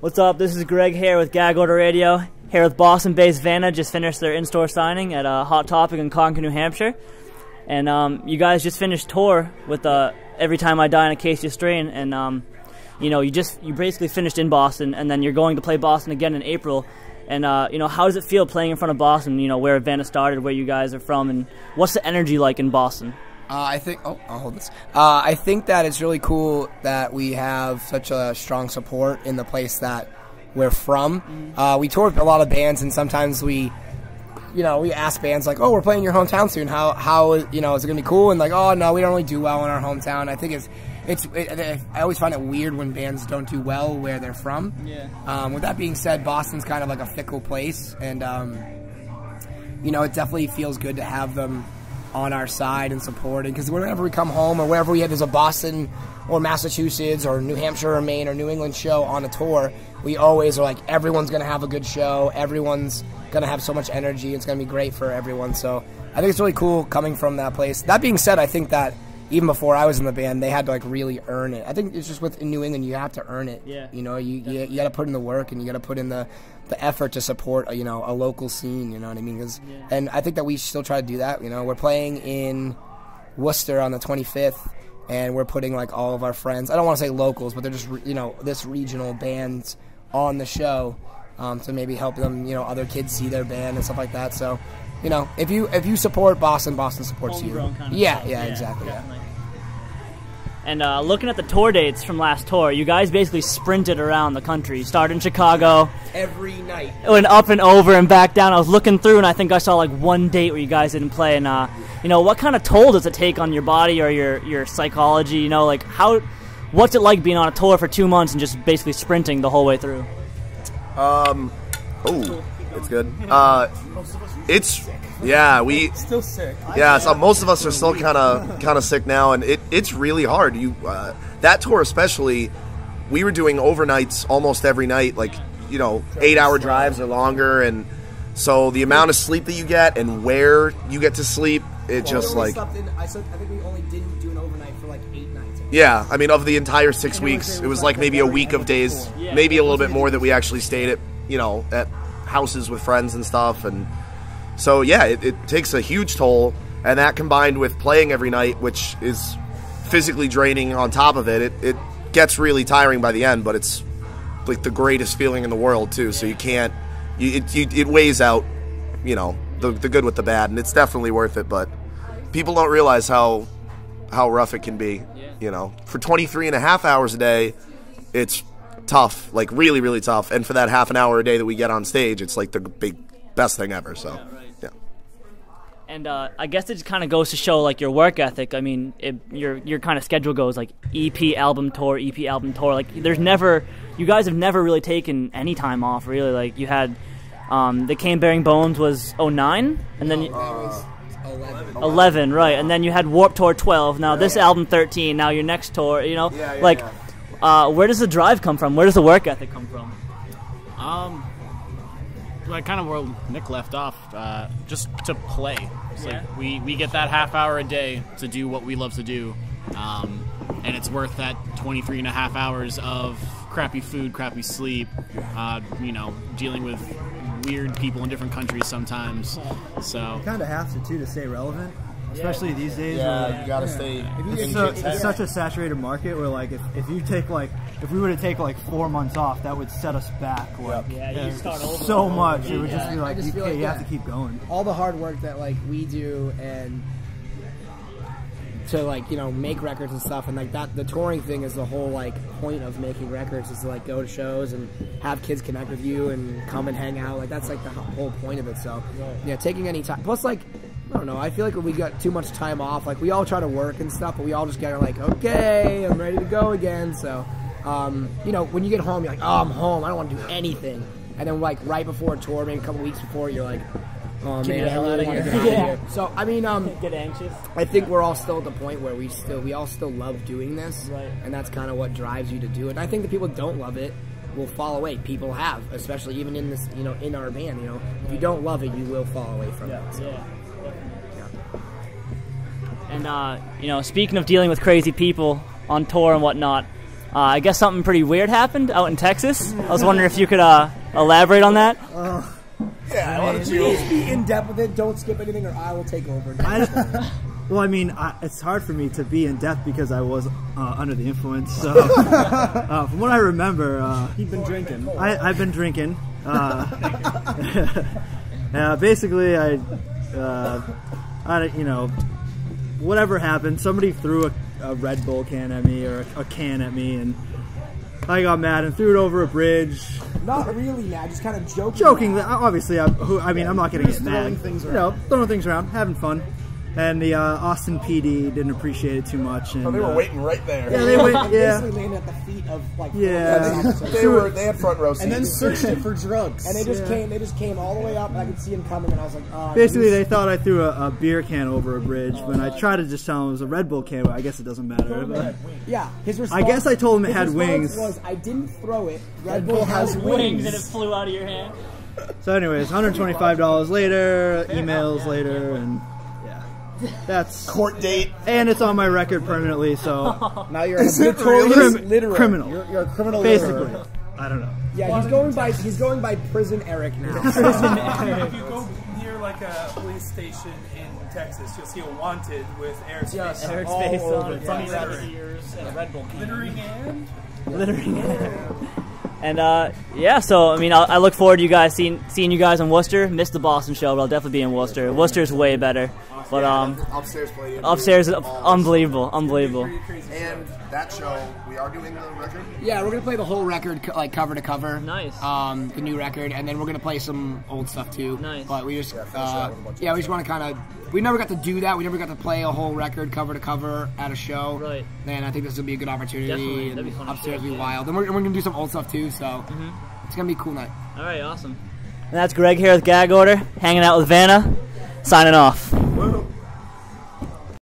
What's up? This is Greg here with Gag Order Radio. Here with Boston-based Vanna. Just finished their in-store signing at Hot Topic in Concord, New Hampshire. And you guys just finished tour with Every Time I Die in a Case You Strain. And you know, you basically finished in Boston, and then you're going to play Boston again in April. And you know, how does it feel playing in front of Boston? You know, where Vanna started, where you guys are from, and what's the energy like in Boston? I think. Oh, I'll hold this. I think that it's really cool that we have such a strong support in the place that we're from. We tour with a lot of bands, and sometimes we ask bands like, "Oh, we're playing your hometown soon. How is it gonna be cool?" And like, "Oh no, we don't really do well in our hometown." I think I always find it weird when bands don't do well where they're from. Yeah. With that being said, Boston's kind of like a fickle place, and it definitely feels good to have them on our side and supporting, because whenever we come home or wherever there's a Boston or Massachusetts or New Hampshire or Maine or New England show on a tour, we always are like, everyone's going to have a good show, everyone's going to have so much energy, it's going to be great for everyone. So I think it's really cool coming from that place. That being said, I think that even before I was in the band, they had to like really earn it. I think it's just in New England, you have to earn it. Yeah. You got to put in the work, and you got to put in the effort to support a local scene. You know what I mean? And I think that we still try to do that. We're playing in Worcester on the 25th, and we're putting like all of our friends. I don't want to say locals, but they're just this regional bands on the show to maybe help them. Other kids see their band and stuff like that. So. If you support Boston, Boston supports you. Kind of yeah, exactly. Definitely. Yeah. And looking at the tour dates from last tour, you guys basically sprinted around the country. You started in Chicago. Every night. Went up and over and back down. I was looking through, and I think I saw like one date where you guys didn't play. And what kind of toll does it take on your body or your psychology? What's it like being on a tour for 2 months and just basically sprinting the whole way through? It's good. Still sick. Yeah, so most of us are still kind of sick now, and it's really hard. That tour especially, we were doing overnights almost every night, 8-hour drives or longer, and so the amount of sleep that you get and where you get to sleep, I think we only didn't do an overnight for like 8 nights. Yeah, I mean, of the entire 6 weeks, it was like maybe a week of days, maybe a little bit more that we actually stayed at houses with friends and stuff. And so yeah, it takes a huge toll, and that combined with playing every night, which is physically draining on top of it, it gets really tiring by the end, but it's like the greatest feeling in the world too. So it weighs out the good with the bad, and it's definitely worth it. But people don't realize how rough it can be. For 23.5 hours a day, it's tough, like really, really tough. And for that half an hour a day that we get on stage, it's like the best thing ever. So, yeah. And I guess it just kind of goes to show like your work ethic. I mean, your kind of schedule goes like EP album tour. Like you guys have never really taken any time off, really. Like you had the Cane Bearing Bones was 09, and then 11, right? And then you had Warped Tour 12. Now this album 13. Now your next tour, where does the drive come from? Where does the work ethic come from? Like kind of where Nick left off, just to play. It's like we get that half hour a day to do what we love to do, and it's worth that 23.5 hours of crappy food, crappy sleep, dealing with weird people in different countries sometimes. So you kind of have to stay relevant. Especially these days. Yeah, you gotta stay. It's such a saturated market where, like, if we were to take like 4 months off, that would set us back. You start over so much. It would just be like you have to keep going. All the hard work that we do and to make records and stuff, and that the touring thing is the whole point of making records, is to go to shows and have kids connect with you and come and hang out. That's the whole point of it. So taking any time. Plus I don't know, I feel like when we got too much time off, we all try to work and stuff, but we all just get okay, I'm ready to go again. So, when you get home, you're like, oh, I'm home, I don't want to do anything. And then, right before a tour, maybe a couple weeks before, you're like, oh, man, I really want to get out of here. So, I mean, get anxious. I think we're all still at the point where we all still love doing this, right? And that's kind of what drives you to do it. And I think the people that don't love it will fall away. People have, especially even in this, in our band, if you don't love it, you will fall away from it. So. Yeah. And, speaking of dealing with crazy people on tour and whatnot, I guess something pretty weird happened out in Texas. I was wondering if you could elaborate on that. Yeah, why don't Please be in depth with it. Don't skip anything, or I will take over. Well, I mean, it's hard for me to be in depth because I was under the influence. So, from what I remember, You've been drinking. I've been drinking. Basically, you know, whatever happened, somebody threw a Red Bull can at me or a can at me, and I got mad and threw it over a bridge. Not really mad, just kind of joking. Joking, obviously. I'm not gonna get mad. Things You know, throwing things around, having fun. And the Austin PD didn't appreciate it too much. And, they were waiting right there. Yeah, they went. Yeah, basically landed at the feet of like. Yeah. They had front row seats. And then searched it for drugs. And they just came. They just came all the way up, and I could see him coming, and I was like, oh. Basically, they thought I threw a beer can over a bridge when I tried to just tell them it was a Red Bull can. But I guess it doesn't matter. But yeah, his response. I guess I told him it had wings. Was I didn't throw it. Red Bull has wings, and it flew out of your hand. So, anyways, $125 later, emails later, and. That's court date, and it's on my record permanently. So now you're a notorious literal criminal. You're a criminal, basically. Literal. I don't know. Yeah, he's going by Prison Eric now. Prison Eric. If you go near like a police station in Texas, you'll see a wanted with airspace. Yes, airspace on it, funny rabbit ears, and a Red Bull can. Littering and. And yeah, so I mean, I look forward to you guys seeing you guys in Worcester. Missed the Boston show, but I'll definitely be in Worcester. Worcester's way better, but upstairs playing. Upstairs, unbelievable. And that show, we are doing the record. Yeah, we're gonna play the whole record, like cover to cover. Nice. The new record, and then we're gonna play some old stuff too. Nice. But we just, we just want to kind of. We never got to do that. We never got to play a whole record cover to cover at a show. Right. And I think this will be a good opportunity. Definitely. That'd be fun. Upstairs will be wild. And we're gonna do some old stuff too. So it's gonna be a cool night. All right, awesome. And that's Greg here with Gag Order, hanging out with Vanna, signing off.